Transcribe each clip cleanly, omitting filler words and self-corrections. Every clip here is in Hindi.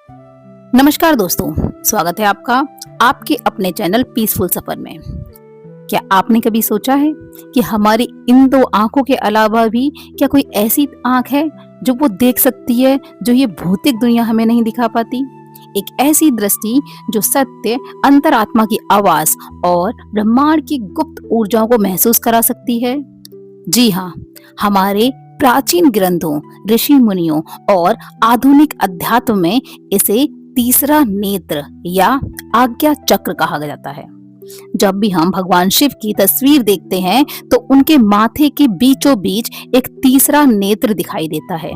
नमस्कार दोस्तों, स्वागत है आपका आपके अपने चैनल पीसफुल सफर में। क्या आपने कभी सोचा है कि हमारी इन दो आंखों के अलावा भी क्या कोई ऐसी आंख है जो वो देख सकती है जो ये भौतिक दुनिया हमें नहीं दिखा पाती? एक ऐसी दृष्टि जो सत्य, अंतरात्मा की आवाज और ब्रह्मांड की गुप्त ऊर्जाओं को महसूस करा सकती है। जी हाँ, हमारे प्राचीन ग्रंथों, ऋषि मुनियों और आधुनिक अध्यात्म में इसे तीसरा नेत्र या आज्ञा चक्र कहा जाता है। जब भी हम भगवान शिव की तस्वीर देखते हैं तो उनके माथे के बीचों बीच एक तीसरा नेत्र दिखाई देता है।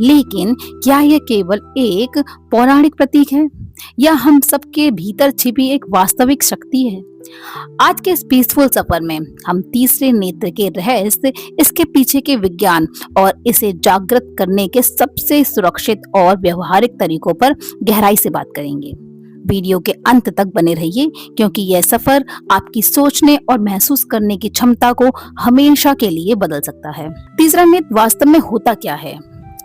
लेकिन क्या यह केवल एक पौराणिक प्रतीक है या हम सबके भीतर छिपी एक वास्तविक शक्ति है? आज के इस पीसफुल सफर में हम तीसरे नेत्र के रहस्य, इसके पीछे के विज्ञान और इसे जागृत करने के सबसे सुरक्षित और व्यवहारिक तरीकों पर गहराई से बात करेंगे। वीडियो के अंत तक बने रहिए क्योंकि यह सफर आपकी सोचने और महसूस करने की क्षमता को हमेशा के लिए बदल सकता है। तीसरा नेत्र वास्तव में होता क्या है?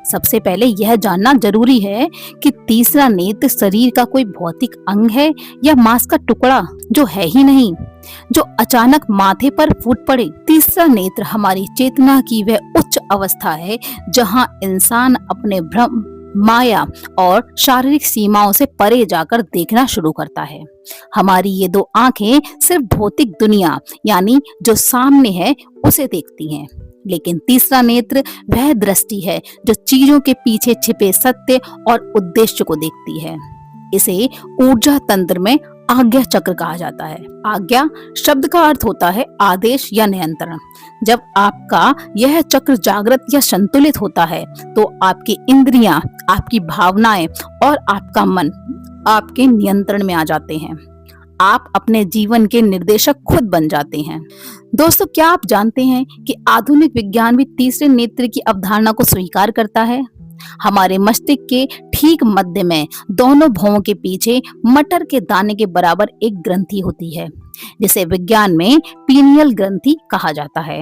सबसे पहले यह जानना जरूरी है कि तीसरा नेत्र शरीर का कोई भौतिक अंग है या मांस का टुकड़ा जो है ही नहीं, जो अचानक माथे पर फूट पड़े। तीसरा नेत्र हमारी चेतना की वह उच्च अवस्था है जहां इंसान अपने भ्रम, माया और शारीरिक सीमाओं से परे जाकर देखना शुरू करता है। हमारी ये दो आंखें सिर्फ भौतिक दुनिया यानी जो सामने है उसे देखती हैं, लेकिन तीसरा नेत्र वह दृष्टि है जो चीजों के पीछे छिपे सत्य और उद्देश्य को देखती है। इसे ऊर्जा तंत्र में आज्ञा चक्र कहा जाता है। आज्ञा शब्द का अर्थ होता है आदेश या नियंत्रण। जब आपका यह चक्र जागृत या संतुलित होता है तो आपकी इंद्रियां, आपकी भावनाएं और आपका मन आपके नियंत्रण में आ जाते हैं। आप अपने जीवन के निर्देशक खुद बन जाते हैं। दोस्तों, क्या आप जानते हैं कि आधुनिक विज्ञान भी तीसरे नेत्र की अवधारणा को स्वीकार करता है? हमारे मस्तिष्क के ठीक मध्य में दोनों भौं के पीछे मटर के दाने के बराबर एक ग्रंथि होती है जिसे विज्ञान में पीनियल ग्रंथि कहा जाता है।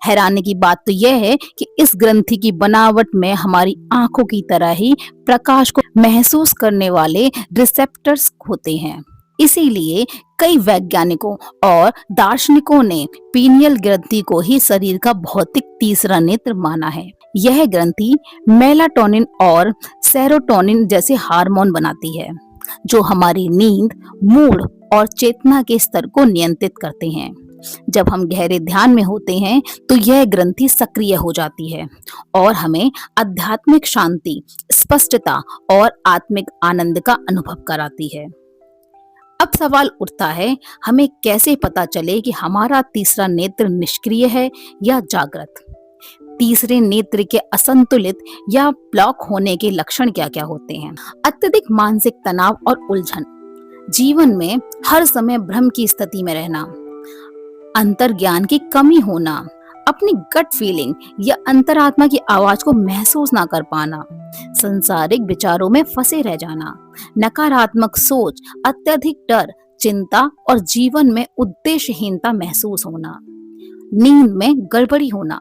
हैरानी की बात तो यह है कि इस ग्रंथि की बनावट में हमारी आंखों की तरह ही प्रकाश को महसूस करने वाले रिसेप्टर्स होते हैं। इसीलिए कई वैज्ञानिकों और दार्शनिकों ने पीनियल ग्रंथि को ही शरीर का भौतिक तीसरा नेत्र माना है। यह ग्रंथि मेलाटोनिन और सेरोटोनिन जैसे हार्मोन बनाती है जो हमारी नींद, मूड और चेतना के स्तर को नियंत्रित करते हैं। जब हम गहरे ध्यान में होते हैं तो यह ग्रंथि सक्रिय हो जाती है और हमें आध्यात्मिक शांति, स्पष्टता और आत्मिक आनंद का अनुभव कराती है। अब सवाल उठता है, हमें कैसे पता चले कि हमारा तीसरा नेत्र निष्क्रिय है या जागृत? तीसरे नेत्र के असंतुलित या ब्लॉक होने के लक्षण क्या क्या होते हैं? अत्यधिक मानसिक तनाव और उलझन, जीवन में हर समय भ्रम की स्थिति में रहना, अंतर्ज्ञान की कमी होना, अपनी गट फीलिंग या अंतरात्मा की आवाज को महसूस ना कर पाना, संसारिक विचारों में फंसे रह जाना, नकारात्मक सोच, अत्यधिक डर, चिंता और जीवन में उद्देश्यहीनता महसूस होना, नींद में गड़बड़ी होना,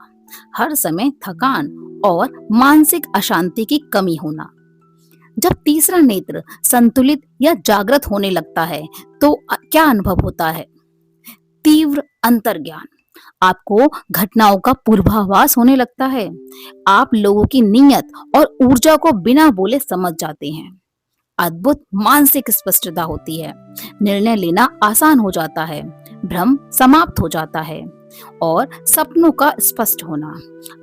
हर समय थकान और मानसिक अशांति की कमी होना। जब तीसरा नेत्र संतुलित या जागृत होने लगता है तो क्या अनुभव होता है? तीव्र अंतर्ज्ञान, आपको घटनाओं का पूर्वाभास होने लगता है। आप लोगों की नीयत और ऊर्जा को बिना बोले समझ जाते हैं। अद्भुत मानसिक स्पष्टता होती है, निर्णय लेना आसान हो जाता है, भ्रम समाप्त हो जाता है और सपनों का स्पष्ट होना।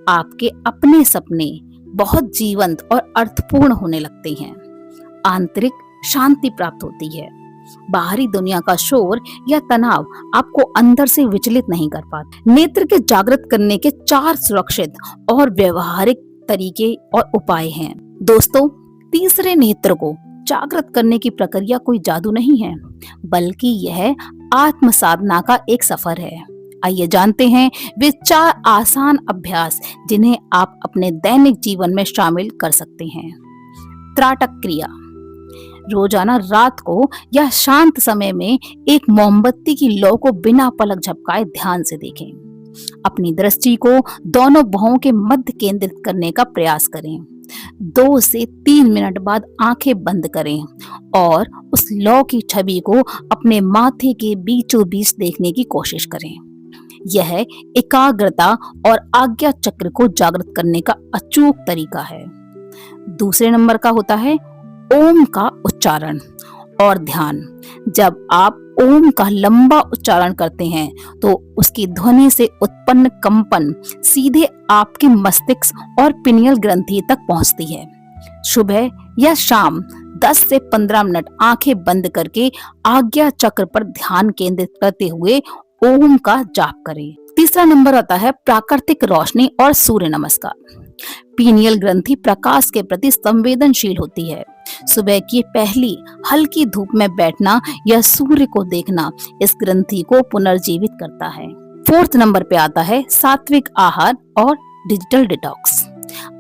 आपके अपने सपने बहुत जीवंत और अर्थपूर्ण होने लगते हैं। आंतरिक शांति प्राप्त होती है। बाहरी दुनिया का शोर या तनाव आपको अंदर से विचलित नहीं कर पाते। नेत्र के जागृत करने के 4 सुरक्षित और व्यवहारिक तरीके और उपाय हैं। दोस्तों, तीसरे नेत्र को जागृत करने की प्रक्रिया कोई जादू नहीं है, बल्कि यह आत्म साधना का एक सफर है। आइए जानते हैं वे 4 आसान अभ्यास जिन्हें आप अपने दैनिक जीवन में शामिल कर सकते हैं। त्राटक क्रिया, रोजाना रात को या शांत समय में एक मोमबत्ती की लौ को बिना पलक झपकाए ध्यान से देखें। अपनी दृष्टि को दोनों भौं के मध्य केंद्रित करने का प्रयास करें। 2 से 3 मिनट बाद आंखें बंद करें और उस लौ की छवि को अपने माथे के बीचों बीच देखने की कोशिश करें। यह एकाग्रता और आज्ञा चक्र को जागृत करने का अचूक तरीका है। दूसरे नंबर का होता है ओम का उच्चारण और ध्यान। जब आप ओम का लंबा उच्चारण करते हैं तो उसकी ध्वनि से उत्पन्न कंपन सीधे आपके मस्तिष्क और पिनियल ग्रंथि तक पहुंचती है। सुबह या शाम 10 से 15 मिनट आंखें बंद करके आज्ञा चक्र पर ध्यान केंद्रित करते हुए ओम का जाप करें। तीसरा नंबर आता है प्राकृतिक रोशनी और सूर्य नमस्कार। पीनियल ग्रंथि प्रकाश के प्रति संवेदनशील होती है। सुबह की पहली हल्की धूप में बैठना या सूर्य को देखना इस ग्रंथि को पुनर्जीवित करता है। फोर्थ नंबर पे आता है सात्विक आहार और डिजिटल डिटॉक्स।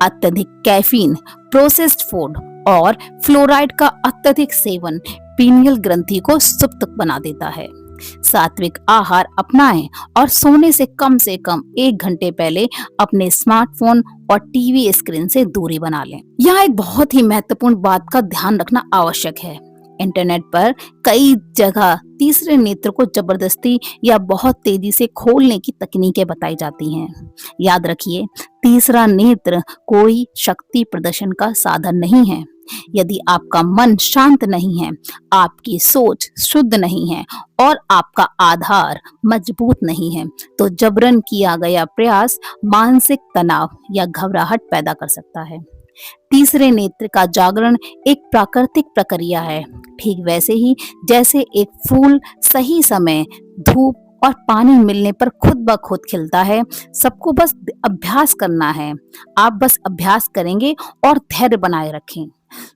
अत्यधिक कैफीन, प्रोसेस्ड फूड और फ्लोराइड का अत्यधिक सेवन पीनियल ग्रंथि को सुप्त बना देता है। सात्विक आहार अपनाएं और सोने से कम 1 घंटे पहले अपने स्मार्टफोन और टीवी स्क्रीन से दूरी बना लें। यहाँ एक बहुत ही महत्वपूर्ण बात का ध्यान रखना आवश्यक है। इंटरनेट पर कई जगह तीसरे नेत्र को जबरदस्ती या बहुत तेजी से खोलने की तकनीकें बताई जाती हैं। याद रखिए, तीसरा नेत्र कोई शक्ति प्रदर्शन का साधन नहीं है। यदि आपका मन शांत नहीं है, आपकी सोच शुद्ध नहीं है और आपका आधार मजबूत नहीं है, तो जबरन किया गया प्रयास मानसिक तनाव या घबराहट पैदा कर सकता है। तीसरे नेत्र का जागरण एक प्राकृतिक प्रक्रिया है, ठीक वैसे ही जैसे एक फूल सही समय, धूप और पानी मिलने पर खुद ब खुद खिलता है। सबको बस अभ्यास करना है। आप बस अभ्यास करेंगे और धैर्य बनाए रखें।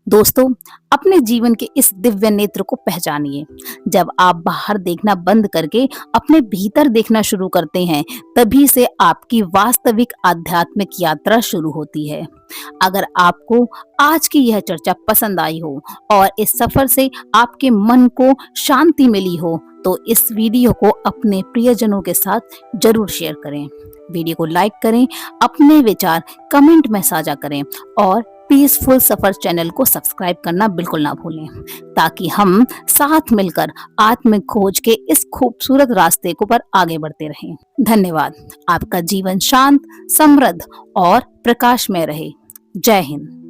दोस्तों, अपने जीवन के इस दिव्य नेत्र को पहचानिए। जब आप बाहर देखना बंद करके अपने भीतर देखना शुरू करते हैं, तभी से आपकी वास्तविक आध्यात्मिक यात्रा शुरू होती है। अगर आपको आज की यह चर्चा पसंद आई हो और इस सफर से आपके मन को शांति मिली हो, तो इस वीडियो को अपने प्रियजनों के साथ जरूर शेयर करें। वीडियो को लाइक करें, अपने विचार कमेंट में साझा करें और पीसफुल सफर चैनल को सब्सक्राइब करना बिल्कुल ना भूलें, ताकि हम साथ मिलकर आत्मिक खोज के इस खूबसूरत रास्ते को पर आगे बढ़ते रहें। धन्यवाद। आपका जीवन शांत, समृद्ध और प्रकाशमय रहे। जय हिंद।